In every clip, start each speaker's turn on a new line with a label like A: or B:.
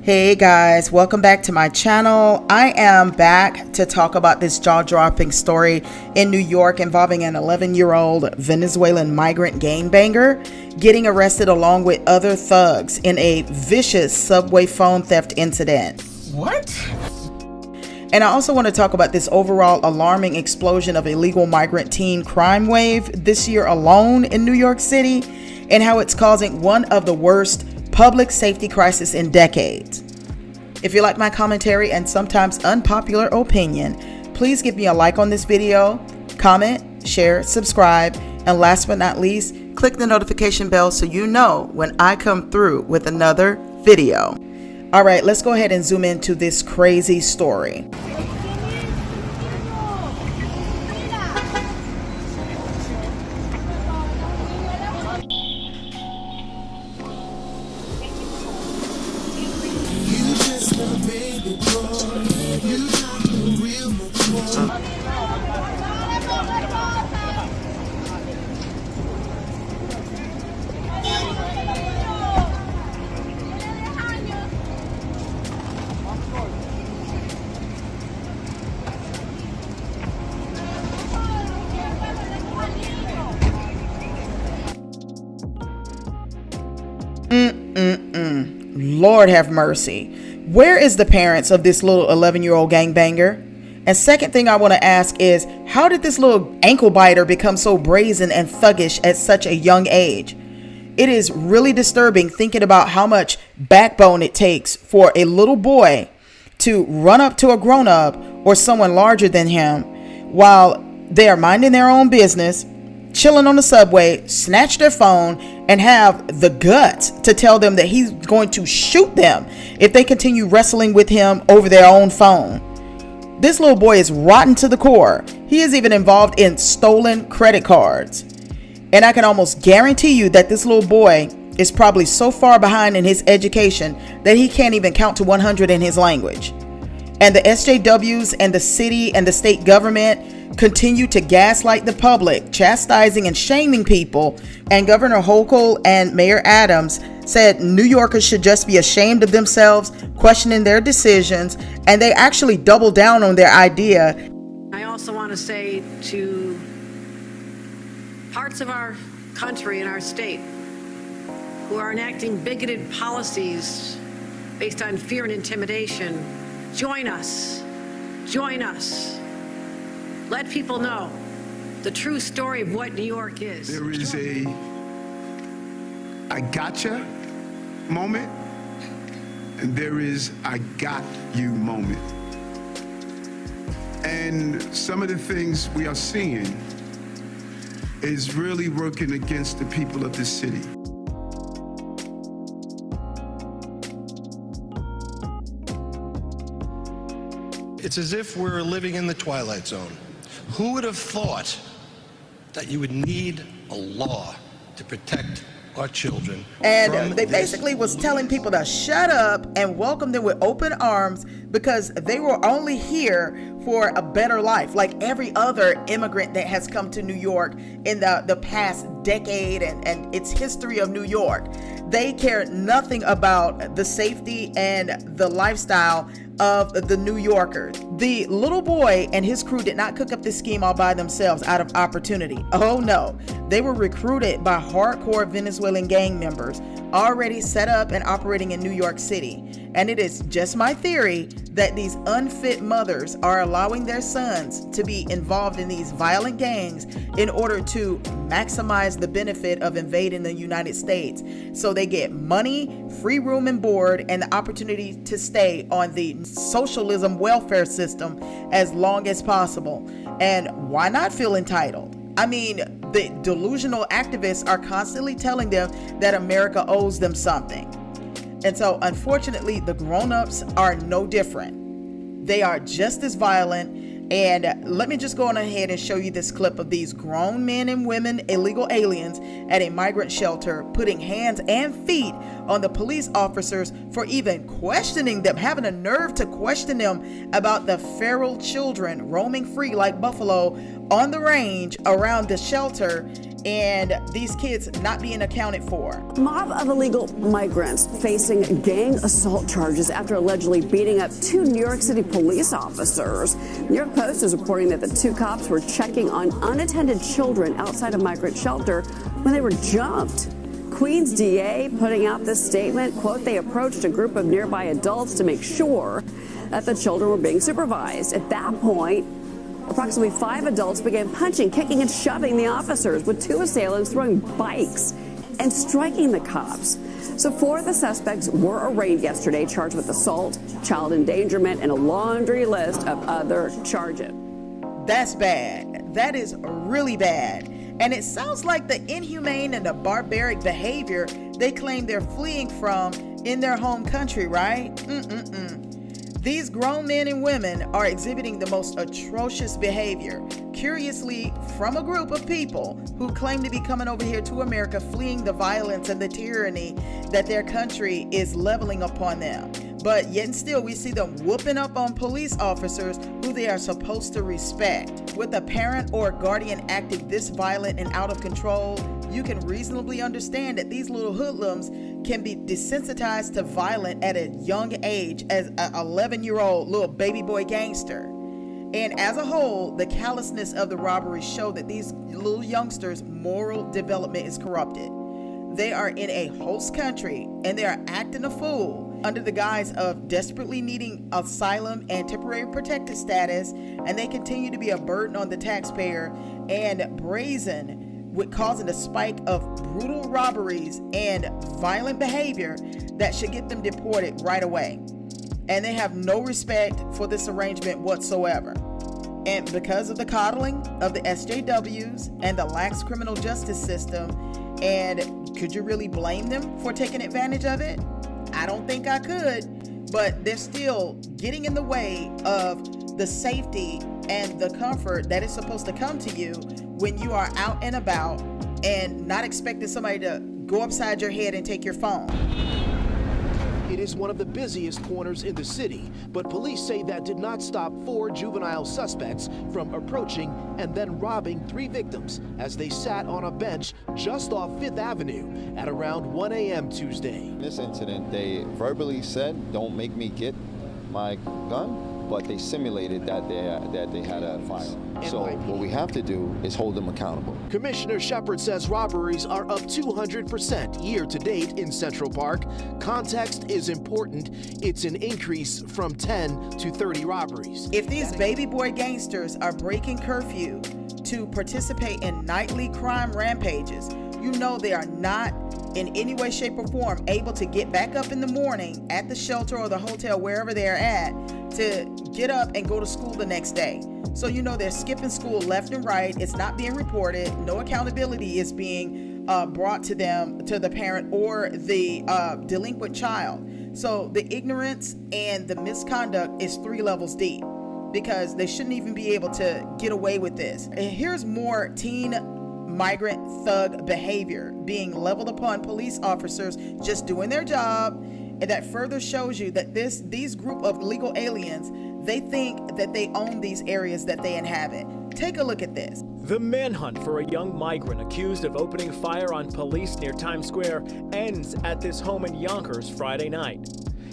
A: Hey guys, welcome back to my channel. I am back to talk about this jaw-dropping story in New York involving an 11-year-old Venezuelan migrant gangbanger getting arrested along with other thugs in a vicious subway phone theft incident.
B: What?
A: And I also want to talk about this overall alarming explosion of illegal migrant teen crime wave this year alone in New York City, and how it's causing one of the worst public safety crisis in decades. If you like my commentary and sometimes unpopular opinion, please give me a like on this video, comment, share, subscribe, and last but not least, click the notification bell so you know when I come through with another video. All right, let's go ahead and zoom into this crazy story. Lord have mercy. Where is the parents of this little 11-year-old gangbanger? And second thing I want to ask is, how did this little ankle biter become so brazen and thuggish at such a young age? It is really disturbing thinking about how much backbone it takes for a little boy to run up to a grown-up or someone larger than him while they are minding their own business, chilling on the subway, snatch their phone, and have the guts to tell them that he's going to shoot them if they continue wrestling with him over their own phone. This little boy is rotten to the core. He is even involved in stolen credit cards. And I can almost guarantee you that this little boy is probably so far behind in his education that he can't even count to 100 in his language. And the SJWs and the city and the state government continue to gaslight the public, chastising and shaming people. And Governor Hochul and Mayor Adams said New Yorkers should just be ashamed of themselves, questioning their decisions, and they actually doubled down on their idea.
C: I also want to say to parts of our country and our state who are enacting bigoted policies based on fear and intimidation, join us. Join us. Let people know the true story of what New York is.
D: There is a I gotcha moment, and there is I got you moment. And some of the things we are seeing is really working against the people of this city.
E: It's as if we're living in the Twilight Zone. Who would have thought that you would need a law to protect our children?
A: And they basically was telling people to shut up and welcome them with open arms because they were only here for a better life, like every other immigrant that has come to New York in the past decade and its history of New York. They care nothing about the safety and the lifestyle of the New Yorkers. The little boy and his crew did not cook up this scheme all by themselves out of opportunity. Oh no, they were recruited by hardcore Venezuelan gang members already set up and operating in New York City. And it is just my theory that these unfit mothers are allowing their sons to be involved in these violent gangs in order to maximize the benefit of invading the United States. So they get money, free room and board, and the opportunity to stay on the socialism welfare system as long as possible. And why not feel entitled? I mean, the delusional activists are constantly telling them that America owes them something. And so, unfortunately, the grown-ups are no different. They are just as violent. And let me just go on ahead and show you this clip of these grown men and women, illegal aliens, at a migrant shelter, putting hands and feet on the police officers for even questioning them, having a nerve to question them about the feral children roaming free like buffalo on the range around the shelter. and these kids not being accounted for.
B: Mob of illegal migrants facing gang assault charges after allegedly beating up 2 New York City police officers. New York Post is reporting that the 2 cops were checking on unattended children outside a migrant shelter when they were jumped. Queens DA putting out this statement, quote, they approached a group of nearby adults to make sure that the children were being supervised. At that point, approximately 5 adults began punching, kicking, and shoving the officers, with 2 assailants throwing bikes and striking the cops. So 4 of the suspects were arraigned yesterday, charged with assault, child endangerment, and a laundry list of other charges.
A: That's bad. That is really bad. And it sounds like the inhumane and the barbaric behavior they claim they're fleeing from in their home country, right? These grown men and women are exhibiting the most atrocious behavior, curiously from a group of people who claim to be coming over here to America fleeing the violence and the tyranny that their country is leveling upon them. But yet and still, we see them whooping up on police officers who they are supposed to respect. With a parent or guardian acting this violent and out of control, you can reasonably understand that these little hoodlums can be desensitized to violence at a young age as an 11-year-old little baby boy gangster. And as a whole, the callousness of the robberies show that these little youngsters' moral development is corrupted. They are in a host country and they are acting a fool under the guise of desperately needing asylum and temporary protected status, and they continue to be a burden on the taxpayer and brazen with causing a spike of brutal robberies and violent behavior that should get them deported right away. And they have no respect for this arrangement whatsoever. And because of the coddling of the SJWs and the lax criminal justice system, and could you really blame them for taking advantage of it? I don't think I could, but they're still getting in the way of the safety and the comfort that is supposed to come to you when you are out and about and not expecting somebody to go upside your head and take your phone.
F: It is one of the busiest corners in the city, but police say that did not stop 4 juvenile suspects from approaching and then robbing 3 victims as they sat on a bench just off 5th Avenue at around 1 a.m. Tuesday.
G: In this incident, they verbally said, "Don't make me get my gun," but they simulated that they had a firearm. So what we have to do is hold them accountable.
F: Commissioner Shepard says robberies are up 200% year to date in Central Park. Context is important. It's an increase from 10 to 30 robberies.
A: If these baby boy gangsters are breaking curfew to participate in nightly crime rampages, you know they are not in any way, shape, or form able to get back up in the morning at the shelter or the hotel, wherever they're at, to get up and go to school the next day. So you know they're skipping school left and right. It's not being reported. No accountability is being brought to them, to the parent or the delinquent child. So the ignorance and the misconduct is 3 levels deep, because they shouldn't even be able to get away with this. And here's more teen migrant thug behavior being leveled upon police officers just doing their job, and that further shows you that these group of illegal aliens, they think that they own these areas that they inhabit. Take a look at this.
H: The manhunt for a young migrant accused of opening fire on police near Times Square ends at this home in Yonkers Friday night.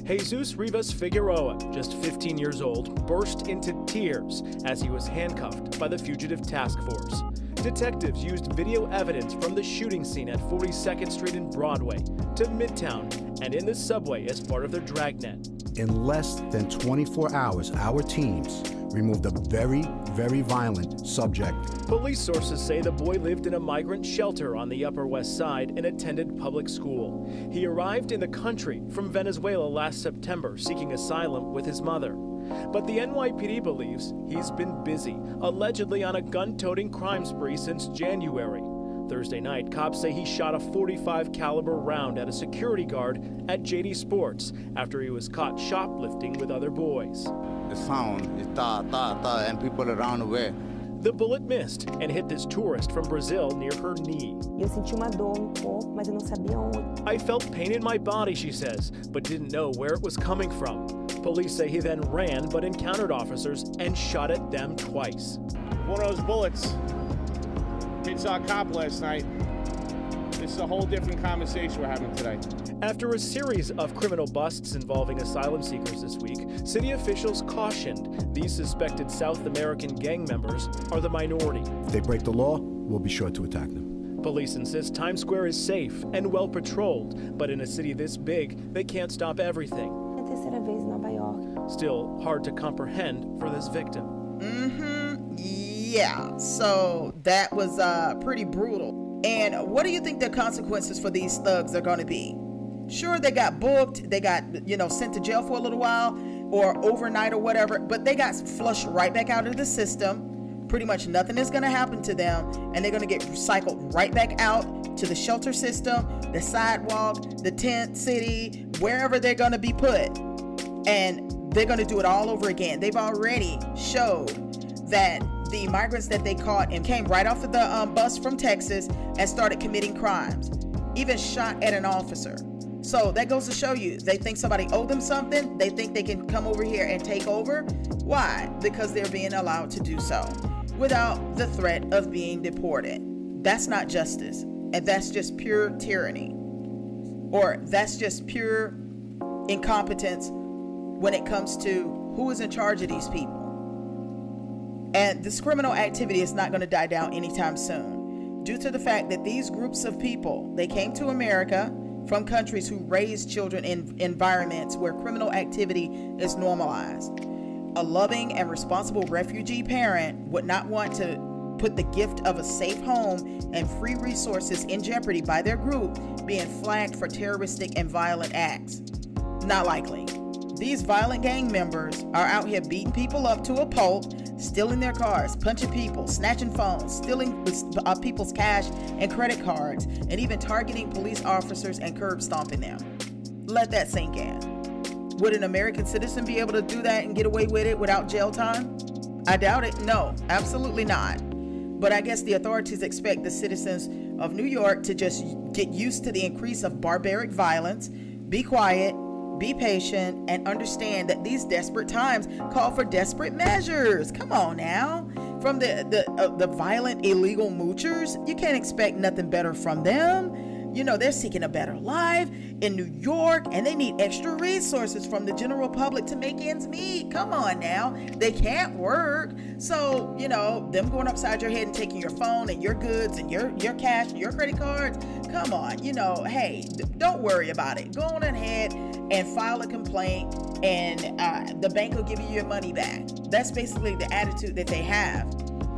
H: Jesus Rivas Figueroa, just 15 years old, burst into tears as he was handcuffed by the fugitive task force. Detectives used video evidence from the shooting scene at 42nd Street and Broadway to Midtown and in the subway as part of their dragnet.
I: In less than 24 hours, our teams removed a very, very violent subject.
H: Police sources say the boy lived in a migrant shelter on the Upper West Side and attended public school. He arrived in the country from Venezuela last September seeking asylum with his mother. But the NYPD believes he's been busy, allegedly on a gun-toting crime spree since January. Thursday night, cops say he shot a .45 caliber round at a security guard at JD Sports after he was caught shoplifting with other boys.
J: The sound is ta, and people around the way.
H: The bullet missed and hit this tourist from Brazil near her knee. I felt pain in my body, she says, but didn't know where it was coming from. Police say he then ran but encountered officers and shot at them twice.
K: One of those bullets hit night, saw a cop last night. This is a whole different conversation we're having today.
H: After a series of criminal busts involving asylum seekers this week, city officials cautioned these suspected South American gang members are the minority.
I: If they break the law, we'll be sure to attack them.
H: Police insist Times Square is safe and well patrolled, but in a city this big, they can't stop everything. Still hard to comprehend for this victim.
A: Yeah, so that was pretty brutal. And what do you think the consequences for these thugs are going to be? Sure, they got booked, they got, sent to jail for a little while or overnight or whatever, but they got flushed right back out of the system. Pretty much nothing is going to happen to them, and they're going to get recycled right back out to the shelter system, the sidewalk, the tent city, wherever they're going to be put. And they're going to do it all over again. They've already showed that the migrants that they caught and came right off of the bus from Texas and started committing crimes, even shot at an officer. So that goes to show you, they think somebody owed them something. They think they can come over here and take over. Why? Because they're being allowed to do so without the threat of being deported. That's not justice. And that's just pure tyranny. Or that's just pure incompetence when it comes to who is in charge of these people. And this criminal activity is not going to die down anytime soon, due to the fact that these groups of people, they came to America from countries who raise children in environments where criminal activity is normalized. A loving and responsible refugee parent would not want to put the gift of a safe home and free resources in jeopardy by their group being flagged for terroristic and violent acts. Not likely. These violent gang members are out here beating people up to a pulp, stealing their cars, punching people, snatching phones, stealing people's cash and credit cards, and even targeting police officers and curb stomping them. Let that sink in. Would an American citizen be able to do that and get away with it without jail time? I doubt it. No, absolutely not. But I guess the authorities expect the citizens of New York to just get used to the increase of barbaric violence, be quiet, be patient, and understand that these desperate times call for desperate measures. Come on now. From the violent illegal moochers, you can't expect nothing better from them. They're seeking a better life in New York, and they need extra resources from the general public to make ends meet. Come on now. They can't work. So, them going upside your head and taking your phone and your goods and your cash and your credit cards. Come on, hey, don't worry about it. Go on ahead and file a complaint, and the bank will give you your money back. That's basically the attitude that they have.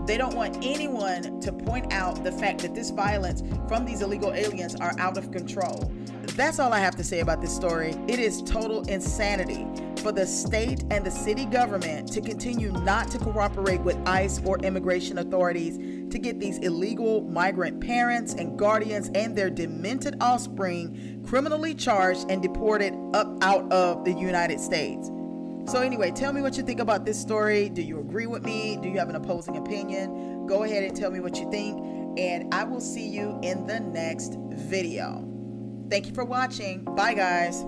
A: They don't want anyone to point out the fact that this violence from these illegal aliens are out of control. That's all I have to say about this story. It is total insanity for the state and the city government to continue not to cooperate with ICE or immigration authorities to get these illegal migrant parents and guardians and their demented offspring criminally charged and deported out of the United States. So anyway, tell me what you think about this story. Do you agree with me? Do you have an opposing opinion? Go ahead and tell me what you think, and I will see you in the next video. Thank you for watching. Bye, guys.